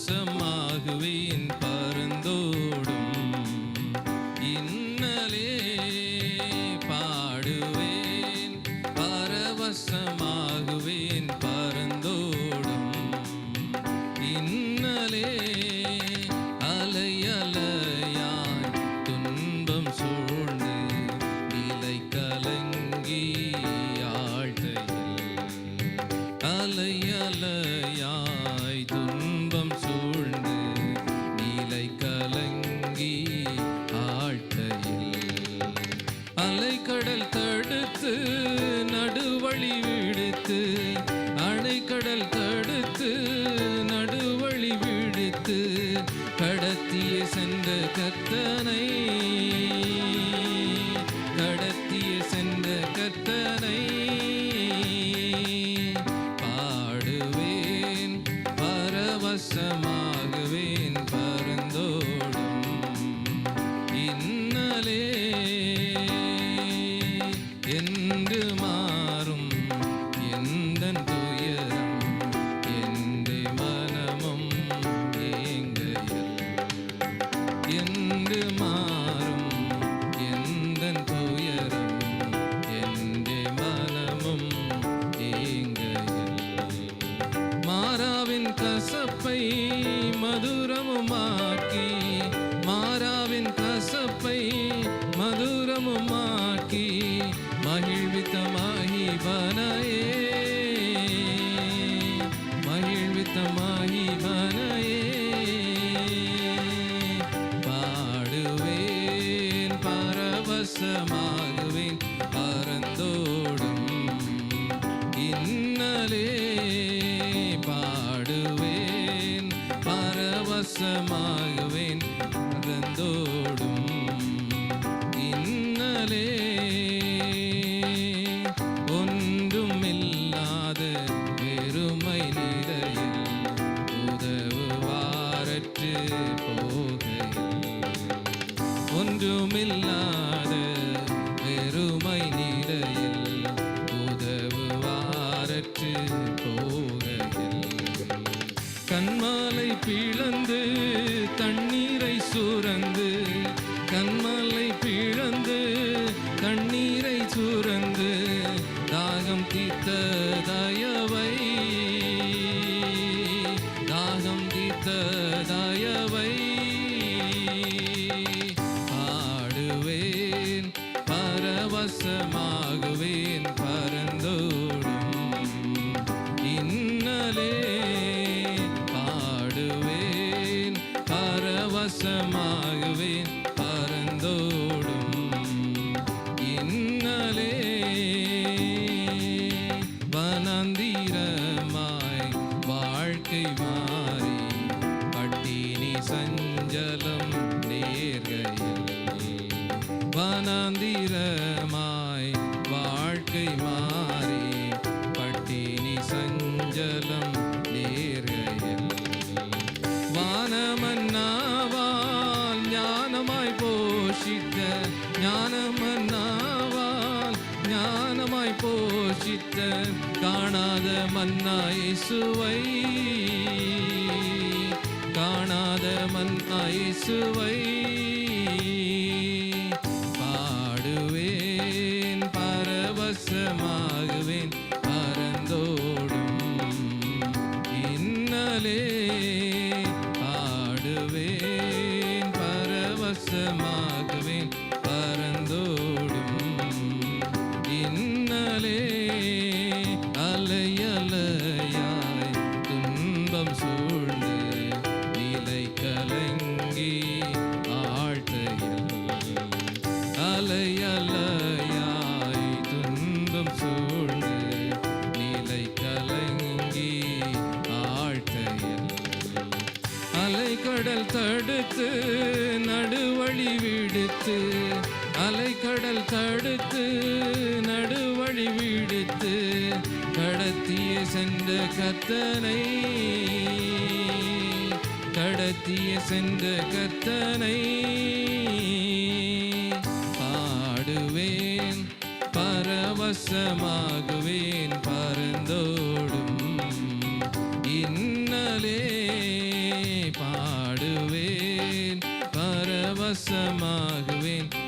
பரவசமாகுவேன் பறந்தோடும் இன்னலே பாடுவேன் பரவசமாகுவேன் பறந்தோடும் இன்னலே அலை அலையாய் துன்பம் சூழ்ந்து நிலை கலங்கி ஆழ்கையில் அலை அலையாய் துன்பம் சூழ்ந்து நிலை கலங்கி ஆழ்கையில் அலைக்கடல் தடுத்து நடுவழி விடுத்து அணைக்கடல் தடுத்து நடுவழி விடுத்து கடத்திய சென்ற கர்த்தனை கடத்திய சென்ற கர்த்தனை பாடுவேன் பரவசமாகுவேன் பறந்தோடும் இன்னலே என்று மாறும் எந்தன் துயரம் எந்த மனமும் ஏங்கையில் என்று மாறும் எந்தன் துயரம் எந்த மனமும் ஏங்கையில் மாறாவின் கசப்பை மதுரமுமாக்கி மாறாவின் கசப்பை மதுரமுமாக்கி மகிழ்வித்த மகிபனையே மகிழ்வித்த மகிபனையே பாடுவேன் பரவசமாகுவேன் பறந்தோடும் இன்னலே பாடுவேன் பரவசமாகுவேன் பறந்தோடும் இன்னலே ஒன்றுமில்லாத வெறுமை நிலையில் உதவுவாரற்று போகையில் ஒன்றுமில்லாத வெறுமை நிலையில் உதவுவாரற்று போகையில் கண்மாலை பிளந்து தண்ணீரை சுரந்து கண்மாலை பிளந்து தண்ணீரை சுரந்து தாகம் தீர்த்த தயவை தாகம் தீர்த்த தயவை பாடுவேன் பரவசமாகுவேன் பறந்தோடும் இன்னலே பாடுவேன் பரவசமாகுவேன் பறந்தோடும் இன்னலே வனாந்திரமாய் வாழ்க்கை மாறி பட்டினி சஞ்சலம் நேர்கையில் வனாந்திரமாய் வாழ்க்கை மாறி பட்டினி சஞ்சலம் நேர்கையில் வானமன்னாவால் ஞானமாய் போஷித்த ஞானமன்னாவால் ஞானமாய் போஷித்த காணாத மன்னா இயேசுவை காணாத மன்னா இயேசுவை பாடுவேன் பரவசமாகுவேன் பறந்தோடும் இன்னலே பாடுவேன் பரவசமாகுவேன் பறந்தோடும் இன்னலே அலை அலையாய் துன்பம் சூழ்ந்து நிலை கலங்கி ஆழ்கையில் அலை அலையாய் துன்பம் சூழ்ந்து நிலை கலங்கி ஆழ்கையில் அலைக்கடல் தடுத்து நடுவழி விடுத்து அலைக்கடல் தடுத்து நடுவழி விடுத்து கடத்திய சென்ற கர்த்தனை கடத்திய சென்ற கர்த்தனை பாடுவேன் பரவசமாகுவேன் பறந்தோடும் இன்னலே வசமாகுவேன்.